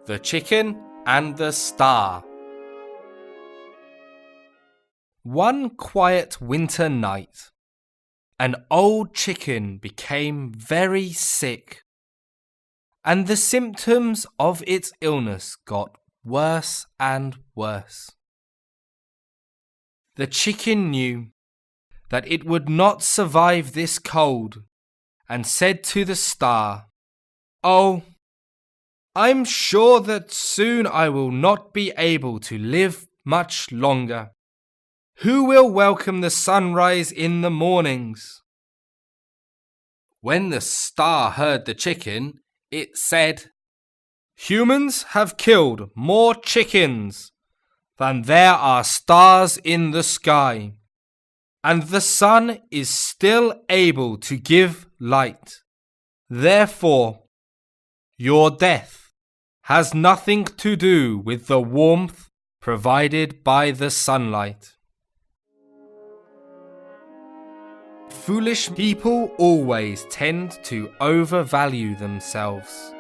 The Chicken and the Star. One quiet winter night, an old chicken became very sick, and the symptoms of its illness got worse and worse. The chicken knew that it would not survive this cold, and said to the star, "Oh, I'm sure that soon I will not be able to live much longer. Who will welcome the sunrise in the mornings?" When the star heard the chicken, it said, "Humans have killed more chickens than there are stars in the sky, and the sun is still able to give light. Therefore, your death has nothing to do with the warmth provided by the sunlight." Foolish people always tend to overvalue themselves.